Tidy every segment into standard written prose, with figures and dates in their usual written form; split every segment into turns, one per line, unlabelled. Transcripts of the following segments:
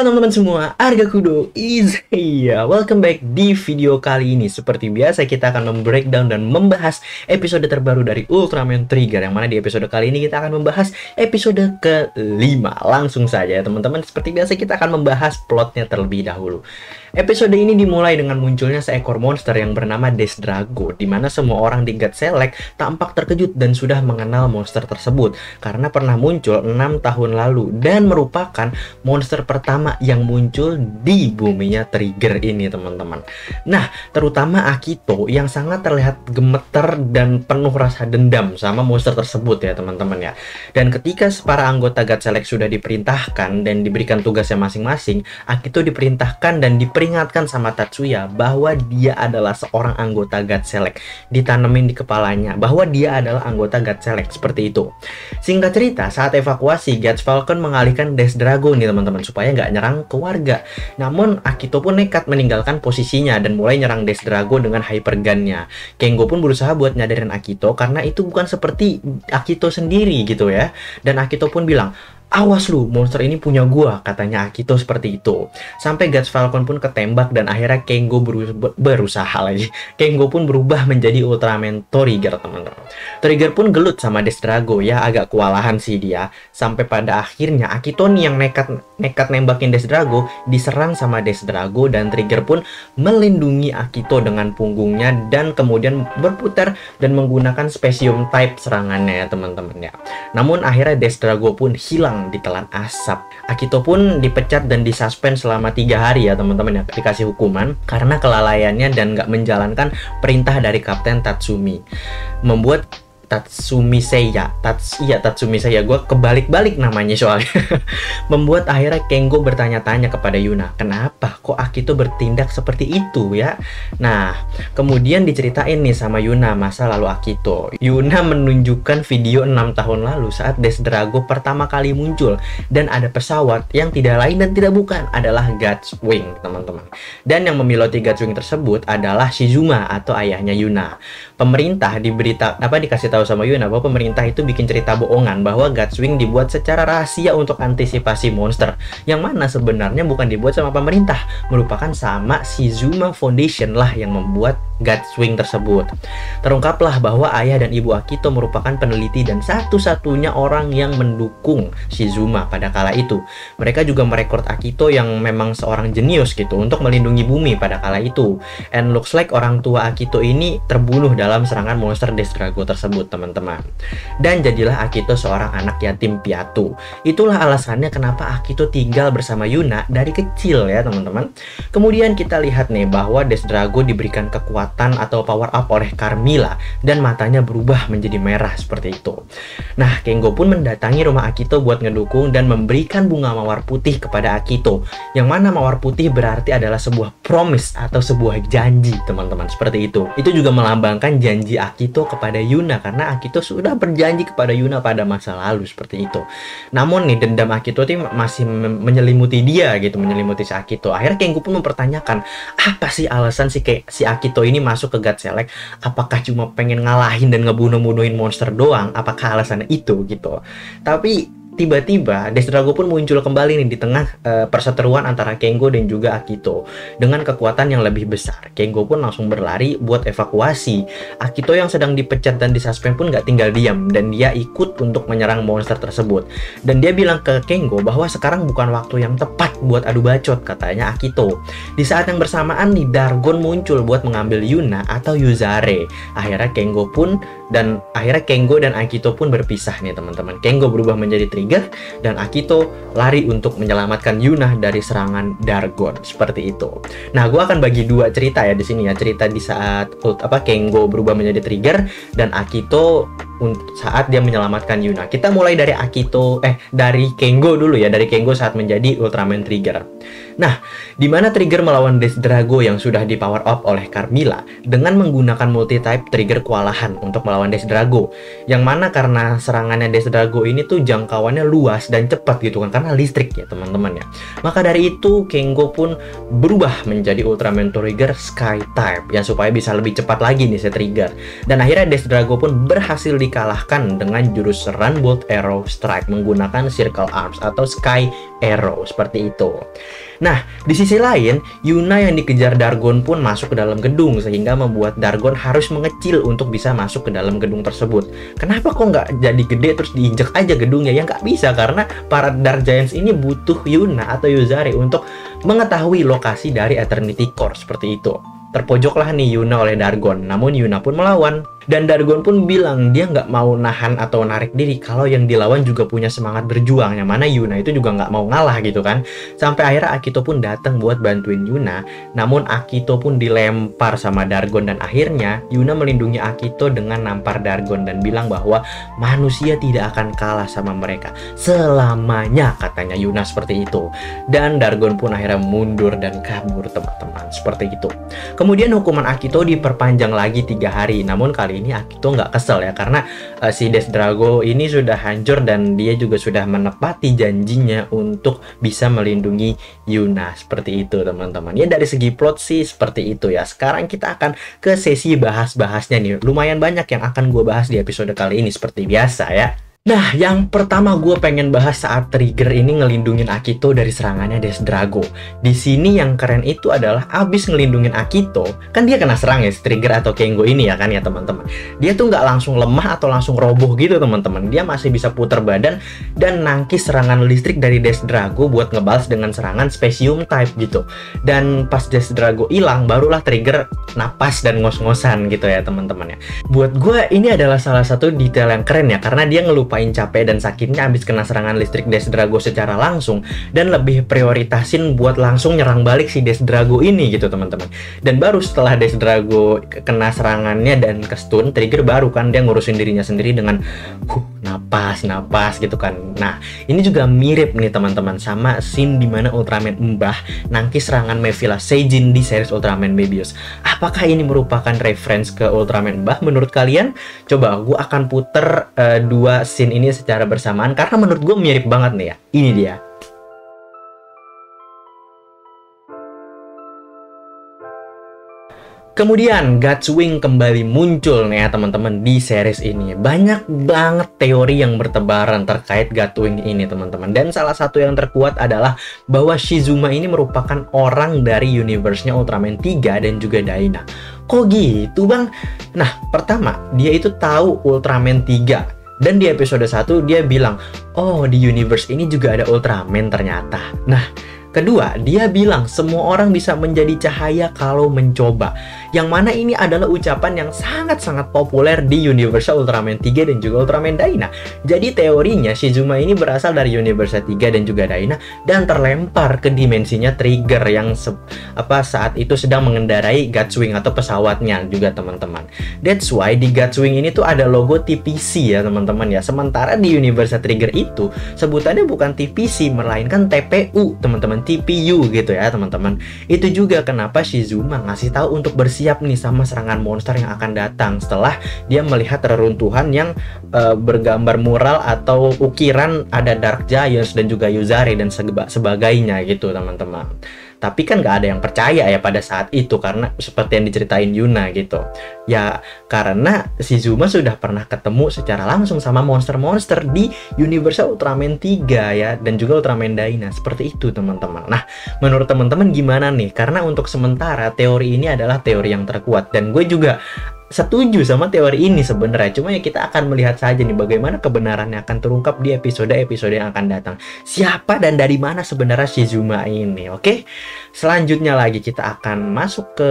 Halo teman-teman semua, Arga Kudo is here. Welcome back di video kali ini. Seperti biasa kita akan membreakdown dan membahas episode terbaru dari Ultraman Trigger. Yang mana di episode kali ini kita akan membahas episode ke-5. Langsung saja ya teman-teman. Seperti biasa kita akan membahas plotnya terlebih dahulu. Episode ini dimulai dengan munculnya seekor monster yang bernama Desdrago, di mana semua orang di God Select tampak terkejut dan sudah mengenal monster tersebut karena pernah muncul 6 tahun lalu dan merupakan monster pertama yang muncul di buminya Trigger ini teman-teman. Nah, terutama Akito yang sangat terlihat gemeter dan penuh rasa dendam sama monster tersebut ya teman-teman ya. Dan ketika para anggota God Select sudah diperintahkan dan diberikan tugasnya masing-masing, Akito diperintahkan dan diperingatkan sama Tatsuya bahwa dia adalah seorang anggota God Select. Ditanemin di kepalanya bahwa dia adalah anggota God Select, seperti itu. Singkat cerita, saat evakuasi, God Falcon mengalihkan Desdrago nih teman-teman supaya nggak nyerang ke warga. Namun Akito pun nekat meninggalkan posisinya dan mulai nyerang Desdrago dengan hypergunnya. Kengo pun berusaha buat nyadarin Akito karena itu bukan seperti Akito sendiri gitu ya. Dan Akito pun bilang, "Awas lu, monster ini punya gua," katanya Akito seperti itu. Sampai God Falcon pun ketembak dan akhirnya Kengo berusaha lagi. Kengo pun berubah menjadi Ultraman Trigger teman-teman. Trigger pun gelut sama Desdrago ya, agak kewalahan sih dia. Sampai pada akhirnya Akito nih yang nekat nembakin Desdrago, diserang sama Desdrago dan Trigger pun melindungi Akito dengan punggungnya dan kemudian berputar dan menggunakan Specium Type serangannya ya teman-teman ya. Namun akhirnya Desdrago pun hilang ditelan asap. Akito pun dipecat dan disuspend selama 3 hari ya teman-teman ya, dikasih hukuman karena kelalaiannya dan nggak menjalankan perintah dari Kapten Tatsumi. Membuat Tatsumi Seiya, gue kebalik-balik namanya soalnya. Membuat akhirnya Kengo bertanya-tanya kepada Yuna, kenapa kok Akito bertindak seperti itu ya? Nah, kemudian diceritain nih sama Yuna masa lalu Akito. Yuna menunjukkan video 6 tahun lalu saat Desdrago pertama kali muncul dan ada pesawat yang tidak lain dan tidak bukan adalah Gutswing teman-teman. Dan yang memiloti Gutswing tersebut adalah Shizuma atau ayahnya Yuna. Pemerintah dikasih tahu sama Yuna bahwa pemerintah itu bikin cerita bohongan bahwa Gutswing dibuat secara rahasia untuk antisipasi monster, yang mana sebenarnya bukan dibuat sama pemerintah, merupakan sama Shizuma Foundation lah yang membuat Gutswing tersebut. Terungkaplah bahwa ayah dan ibu Akito merupakan peneliti dan satu-satunya orang yang mendukung Shizuma pada kala itu. Mereka juga merekrut Akito yang memang seorang jenius gitu untuk melindungi bumi pada kala itu. And looks like orang tua Akito ini terbunuh dalam serangan monster Desdrago tersebut teman-teman. Dan jadilah Akito seorang anak yatim piatu. Itulah alasannya kenapa Akito tinggal bersama Yuna dari kecil ya teman-teman. Kemudian kita lihat nih bahwa Desdrago diberikan kekuatan atau power up oleh Carmilla dan matanya berubah menjadi merah seperti itu. Nah, Kengo pun mendatangi rumah Akito buat ngedukung dan memberikan bunga mawar putih kepada Akito, yang mana mawar putih berarti adalah sebuah promise atau sebuah janji teman-teman, seperti itu. Itu juga melambangkan janji Akito kepada Yuna karena Akito sudah berjanji kepada Yuna pada masa lalu seperti itu. Namun nih dendam Akito masih menyelimuti dia gitu, menyelimuti si Akito. Akhirnya Kengo pun mempertanyakan, apa sih alasan si Akito ini masuk ke God Select? Apakah cuma pengen ngalahin dan ngebunuh-bunuhin monster doang? Apakah alasannya itu gitu? Tapi tiba-tiba Desdrago pun muncul kembali nih di tengah perseteruan antara Kengo dan juga Akito dengan kekuatan yang lebih besar. Kengo pun langsung berlari buat evakuasi. Akito yang sedang dipecat dan disuspend pun nggak tinggal diam dan dia ikut untuk menyerang monster tersebut. Dan dia bilang ke Kengo bahwa sekarang bukan waktu yang tepat buat adu bacot, katanya Akito. Di saat yang bersamaan nih Dargon muncul buat mengambil Yuna atau Yuzare. Akhirnya Kengo dan Akito pun berpisah nih teman-teman. Kengo berubah menjadi Trigger dan Akito lari untuk menyelamatkan Yuna dari serangan Dargon, seperti itu. Nah, gue akan bagi dua cerita ya di sini ya, cerita di saat Kengo berubah menjadi Trigger dan Akito saat dia menyelamatkan Yuna. Kita mulai dari dari Kengo dulu ya, dari Kengo saat menjadi Ultraman Trigger. Nah, di mana Trigger melawan Desdrago yang sudah di power up oleh Carmilla dengan menggunakan multi-type, Trigger kewalahan untuk melawan Desdrago. Yang mana karena serangannya Desdrago ini tuh jangkauannya luas dan cepat gitu kan, karena listrik ya teman-teman ya. Maka dari itu Kengo pun berubah menjadi Ultraman Trigger Sky Type yang supaya bisa lebih cepat lagi nih si Trigger. Dan akhirnya Desdrago pun berhasil dikalahkan dengan jurus Run Bolt Arrow Strike menggunakan Circle Arms atau Sky Arrow, seperti itu. Nah, di sisi lain, Yuna yang dikejar Dargon pun masuk ke dalam gedung, sehingga membuat Dargon harus mengecil untuk bisa masuk ke dalam gedung tersebut. Kenapa kok nggak jadi gede terus diinjek aja gedungnya? Ya nggak bisa, karena para Dark Giants ini butuh Yuna atau Yuzari untuk mengetahui lokasi dari Eternity Core, seperti itu. Terpojoklah nih Yuna oleh Dargon, namun Yuna pun melawan. Dan Dargon pun bilang dia nggak mau nahan atau narik diri kalau yang dilawan juga punya semangat berjuang, yang mana Yuna itu juga nggak mau ngalah gitu kan. Sampai akhirnya Akito pun datang buat bantuin Yuna, namun Akito pun dilempar sama Dargon, dan akhirnya Yuna melindungi Akito dengan nampar Dargon dan bilang bahwa manusia tidak akan kalah sama mereka selamanya, katanya Yuna seperti itu. Dan Dargon pun akhirnya mundur dan kabur, teman-teman, seperti itu. Kemudian hukuman Akito diperpanjang lagi 3 hari, namun kali ini Akito nggak kesel ya, karena si Death Drago ini sudah hancur dan dia juga sudah menepati janjinya untuk bisa melindungi Yuna, seperti itu teman-teman. Ya dari segi plot sih seperti itu ya. Sekarang kita akan ke sesi bahas-bahasnya nih. Lumayan banyak yang akan gue bahas di episode kali ini seperti biasa ya. Nah, yang pertama gue pengen bahas saat Trigger ini ngelindungin Akito dari serangannya Death Drago. Di sini yang keren itu adalah abis ngelindungin Akito, kan dia kena serang ya si Trigger atau Kengo ini ya kan ya teman-teman. Dia tuh nggak langsung lemah atau langsung roboh gitu teman-teman. Dia masih bisa putar badan dan nangkis serangan listrik dari Death Drago buat ngebalas dengan serangan Specium type gitu. Dan pas Death Drago hilang, barulah Trigger napas dan ngos-ngosan gitu ya teman-teman ya. Buat gue ini adalah salah satu detail yang keren ya, karena dia ngelupain capek dan sakitnya habis kena serangan listrik Death Drago secara langsung, dan lebih prioritasin buat langsung nyerang balik si Death Drago ini gitu teman-teman. Dan baru setelah Death Drago kena serangannya dan ke stun, Trigger baru kan dia ngurusin dirinya sendiri dengan napas gitu kan. Nah, ini juga mirip nih teman-teman sama scene dimana Ultraman Mbah nangkis serangan Mevila Seijin di series Ultraman Mebius. Apakah ini merupakan reference ke Ultraman Mbah menurut kalian? Coba gue akan puter dua scene ini secara bersamaan karena menurut gue mirip banget nih ya. Ini dia. Kemudian Gutswing kembali muncul nih ya teman-teman di series ini. Banyak banget teori yang bertebaran terkait Gutswing ini teman-teman. Dan salah satu yang terkuat adalah bahwa Shizuma ini merupakan orang dari universe-nya Ultraman 3 dan juga Daina. Kok gitu bang? Nah, pertama dia itu tahu Ultraman 3. Dan di episode 1 dia bilang, oh di universe ini juga ada Ultraman ternyata. Nah, kedua, dia bilang semua orang bisa menjadi cahaya kalau mencoba. Yang mana ini adalah ucapan yang sangat-sangat populer di universe Ultraman 3 dan juga Ultraman Daina. Jadi teorinya Shizuma ini berasal dari universe 3 dan juga Daina dan terlempar ke dimensinya Trigger yang saat itu sedang mengendarai Gutswing atau pesawatnya juga teman-teman. That's why di Gutswing ini tuh ada logo TPC ya teman-teman ya. Sementara di universe Trigger itu sebutannya bukan TPC melainkan TPU teman-teman, TPU gitu ya teman-teman. Itu juga kenapa Shizuma ngasih tahu untuk bersiap nih sama serangan monster yang akan datang setelah dia melihat reruntuhan yang bergambar mural atau ukiran ada Dark Giants dan juga Yuzari dan sebagainya gitu teman-teman. Tapi kan nggak ada yang percaya ya pada saat itu karena seperti yang diceritain Yuna gitu. Ya karena Shizuma sudah pernah ketemu secara langsung sama monster-monster di universe Ultraman 3 ya dan juga Ultraman Daina. Seperti itu teman-teman. Nah menurut teman-teman gimana nih? Karena untuk sementara teori ini adalah teori yang terkuat dan gue juga setuju sama teori ini sebenarnya. Cuma ya kita akan melihat saja nih bagaimana kebenarannya akan terungkap di episode-episode yang akan datang. Siapa dan dari mana sebenarnya Shizuma ini, oke? Selanjutnya lagi kita akan masuk ke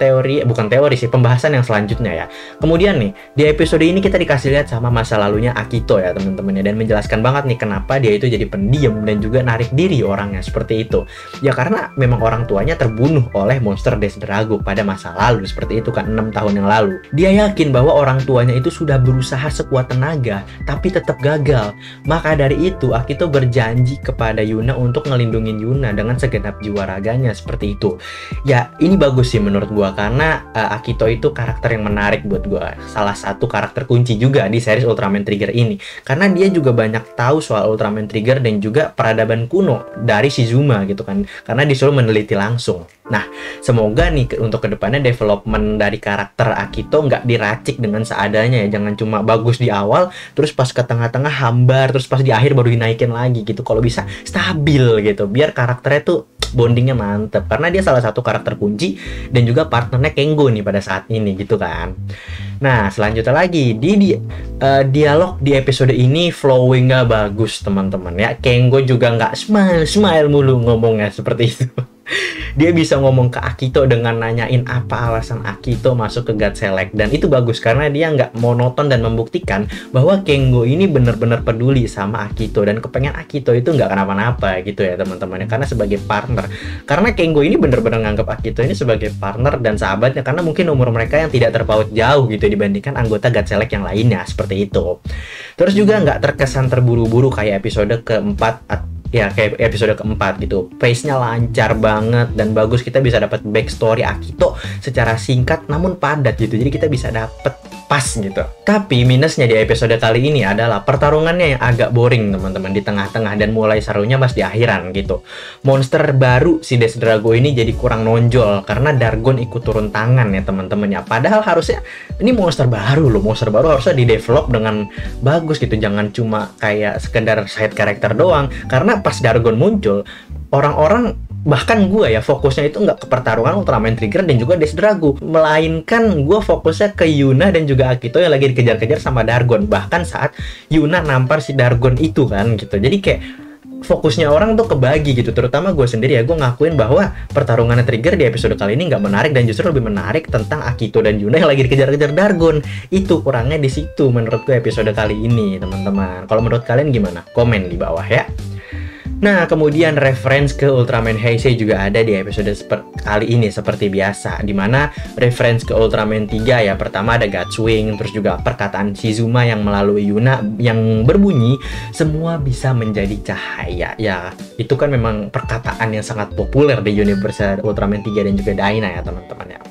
teori, bukan teori sih, pembahasan yang selanjutnya ya. Kemudian nih, di episode ini kita dikasih lihat sama masa lalunya Akito ya teman-teman ya. Dan menjelaskan banget nih kenapa dia itu jadi pendiam dan juga narik diri orangnya seperti itu. Ya karena memang orang tuanya terbunuh oleh monster Death Drago pada masa lalu seperti itu kan 6 tahun yang lalu. Dia yakin bahwa orang tuanya itu sudah berusaha sekuat tenaga tapi tetap gagal. Maka dari itu Akito berjanji kepada Yuna untuk ngelindungin Yuna dengan segenap jiwa raganya seperti itu. Ya ini bagus sih menurut gua karena Akito itu karakter yang menarik buat gua. Salah satu karakter kunci juga di series Ultraman Trigger ini karena dia juga banyak tahu soal Ultraman Trigger dan juga peradaban kuno dari Shizuma gitu kan karena disuruh meneliti langsung. Nah, semoga nih untuk kedepannya development dari karakter Akito nggak diracik dengan seadanya ya. Jangan cuma bagus di awal, terus pas ke tengah-tengah hambar, terus pas di akhir baru dinaikin lagi gitu. Kalau bisa stabil gitu, biar karakternya tuh bondingnya mantep. Karena dia salah satu karakter kunci dan juga partnernya Kengo nih pada saat ini gitu kan. Nah, selanjutnya lagi dialog di episode ini flowingnya bagus teman-teman ya. Kengo juga nggak smile mulu ngomongnya seperti itu. Dia bisa ngomong ke Akito dengan nanyain apa alasan Akito masuk ke God Select, dan itu bagus karena dia nggak monoton dan membuktikan bahwa Kengo ini benar-benar peduli sama Akito dan kepengen Akito itu nggak kenapa-napa gitu ya teman-teman, karena sebagai partner. Karena Kengo ini benar-benar nganggap Akito ini sebagai partner dan sahabatnya, karena mungkin umur mereka yang tidak terpaut jauh gitu dibandingkan anggota God Select yang lainnya seperti itu. Terus juga nggak terkesan terburu-buru kayak episode keempat ya, kayak episode keempat gitu. Pace-nya lancar banget dan bagus, kita bisa dapat backstory Akito secara singkat namun padat gitu. Jadi kita bisa dapat pas gitu. Tapi minusnya di episode kali ini adalah pertarungannya yang agak boring teman-teman di tengah-tengah dan mulai serunya pas di akhiran gitu. Monster baru si Death Drago ini jadi kurang nonjol karena Dargon ikut turun tangan ya teman-teman ya. Padahal harusnya ini monster baru loh, monster baru harusnya di develop dengan bagus gitu. Jangan cuma kayak sekedar side character doang, karena pas Dargon muncul, orang-orang bahkan gue ya fokusnya itu nggak ke pertarungan Ultraman Trigger dan juga Death Drago, melainkan gue fokusnya ke Yuna dan juga Akito yang lagi dikejar-kejar sama Dargon. Bahkan saat Yuna nampar si Dargon itu kan gitu. Jadi kayak fokusnya orang tuh kebagi gitu, terutama gue sendiri ya. Gue ngakuin bahwa pertarungan Trigger di episode kali ini nggak menarik dan justru lebih menarik tentang Akito dan Yuna yang lagi dikejar-kejar Dargon. Itu kurangnya di situ menurut gue episode kali ini teman-teman. Kalau menurut kalian gimana? Komen di bawah ya. Nah, kemudian reference ke Ultraman Heisei juga ada di episode kali ini seperti biasa, dimana reference ke Ultraman 3 ya. Pertama ada Gutswing, terus juga perkataan Shizuma yang melalui Yuna yang berbunyi semua bisa menjadi cahaya. Ya, itu kan memang perkataan yang sangat populer di universe Ultraman 3 dan juga Dyna ya teman-teman ya.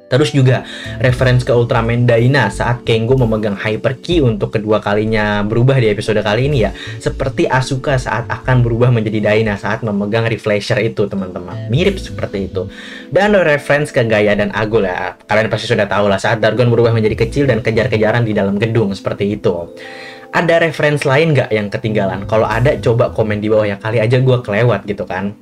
Terus juga reference ke Ultraman Dyna saat Kengo memegang Hyper Key untuk kedua kalinya berubah di episode kali ini ya. Seperti Asuka saat akan berubah menjadi Dyna saat memegang Reflasher itu teman-teman. Mirip seperti itu. Dan reference ke Gaia dan Agul ya. Kalian pasti sudah tahu lah saat Dargon berubah menjadi kecil dan kejar-kejaran di dalam gedung seperti itu. Ada reference lain nggak yang ketinggalan? Kalau ada coba komen di bawah ya. Kali aja gue kelewat gitu kan.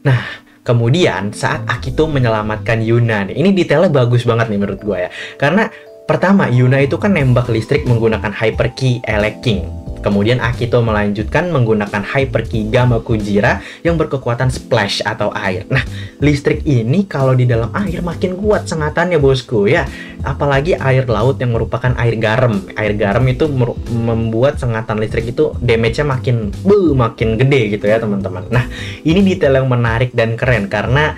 Nah, kemudian saat Akito menyelamatkan Yuna nih, ini detailnya bagus banget nih menurut gue ya. Karena pertama Yuna itu kan nembak listrik menggunakan Hyper Key King. Kemudian Akito melanjutkan menggunakan Hyper Key Gamma Kujira yang berkekuatan splash atau air. Nah, listrik ini kalau di dalam air makin kuat sengatannya bosku ya. Apalagi air laut yang merupakan air garam. Air garam itu membuat sengatan listrik itu damage-nya makin gede gitu ya teman-teman. Nah, ini detail yang menarik dan keren karena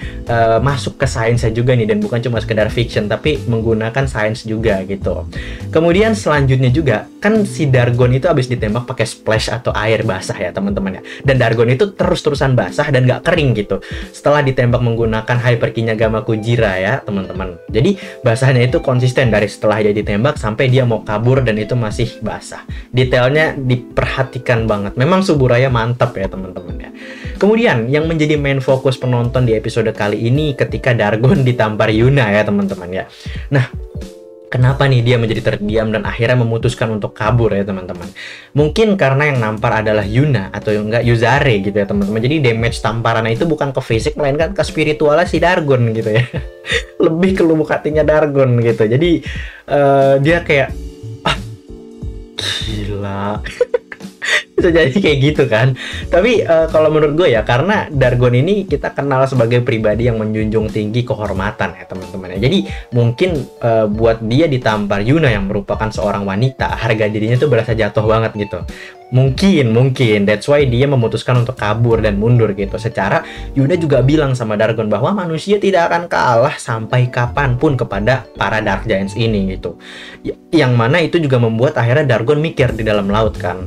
masuk ke sainsnya juga nih, dan bukan cuma sekedar fiction tapi menggunakan sains juga gitu. Kemudian selanjutnya juga kan si Dargon itu habis ditembak pakai splash atau air basah ya teman-teman ya. Dan Dargon itu terus-terusan basah dan nggak kering gitu setelah ditembak menggunakan Hyper Key-nya Gamma Kujira ya teman-teman. Jadi basahnya itu konsisten dari setelah dia ditembak sampai dia mau kabur dan itu masih basah. Detailnya diperhatikan banget. Memang Suburaya mantap ya teman-teman ya. Kemudian yang menjadi main fokus penonton di episode kali ini ketika Dargon ditampar Yuna ya teman-teman ya. Nah, kenapa nih dia menjadi terdiam dan akhirnya memutuskan untuk kabur ya teman-teman? Mungkin karena yang nampar adalah Yuna atau enggak Yuzare gitu ya teman-teman. Jadi damage tamparannya itu bukan ke fisik melainkan ke spiritualnya si Dargon gitu ya. Lebih ke lubuk hatinya Dargon gitu. Jadi dia kayak gila. Bisa jadi kayak gitu kan. Tapi kalau menurut gue ya, karena Dargon ini kita kenal sebagai pribadi yang menjunjung tinggi kehormatan ya teman-teman ya. Jadi mungkin buat dia ditampar Yuna yang merupakan seorang wanita, harga dirinya tuh berasa jatuh banget gitu. Mungkin that's why dia memutuskan untuk kabur dan mundur gitu. Secara Yuna juga bilang sama Dargon bahwa manusia tidak akan kalah sampai kapanpun kepada para Dark Giants ini gitu. Yang mana itu juga membuat akhirnya Dargon mikir di dalam laut kan.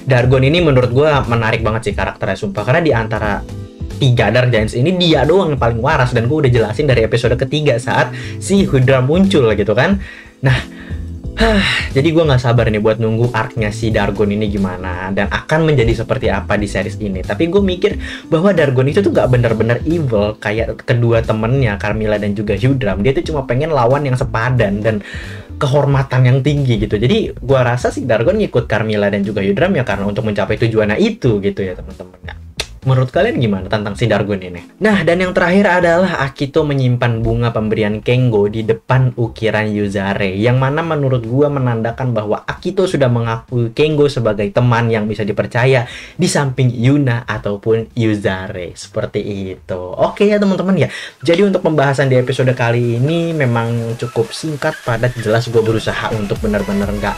Dargon ini menurut gue menarik banget sih karakternya sumpah, karena di antara 3 Dark Giants ini dia doang yang paling waras, dan gue udah jelasin dari episode ketiga saat si Hydra muncul gitu kan. Nah, Jadi gue nggak sabar nih buat nunggu arc-nya si Dargon ini gimana dan akan menjadi seperti apa di series ini. Tapi gue mikir bahwa Dargon itu tuh gak bener-bener evil kayak kedua temennya Carmilla dan juga Hyudram. Dia tuh cuma pengen lawan yang sepadan dan kehormatan yang tinggi gitu. Jadi gue rasa si Dargon ngikut Carmilla dan juga Hyudram ya karena untuk mencapai tujuannya itu gitu ya teman-teman. Nah, menurut kalian gimana tentang si Dargon ini? Nah, dan yang terakhir adalah Akito menyimpan bunga pemberian Kengo di depan ukiran Yuzare, yang mana menurut gua menandakan bahwa Akito sudah mengakui Kengo sebagai teman yang bisa dipercaya di samping Yuna ataupun Yuzare. Seperti itu. Oke ya teman-teman ya. Jadi untuk pembahasan di episode kali ini memang cukup singkat, padat, jelas. Gue berusaha untuk benar-benar nggak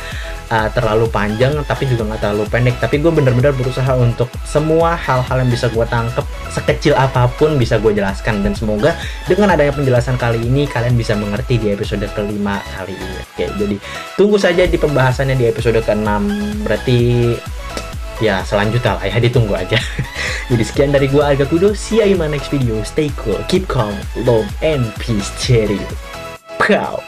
terlalu panjang tapi juga nggak terlalu pendek, tapi gue bener-bener berusaha untuk semua hal-hal yang bisa gue tangkep sekecil apapun bisa gue jelaskan, dan semoga dengan adanya penjelasan kali ini kalian bisa mengerti di episode kelima kali ini. Oke, jadi tunggu saja di pembahasannya di episode ke-6, berarti ya selanjutnya lah ya, ditunggu aja. Jadi sekian dari gue Arga Kudo, see you in my next video, stay cool, keep calm, love and peace, cheerio, pow.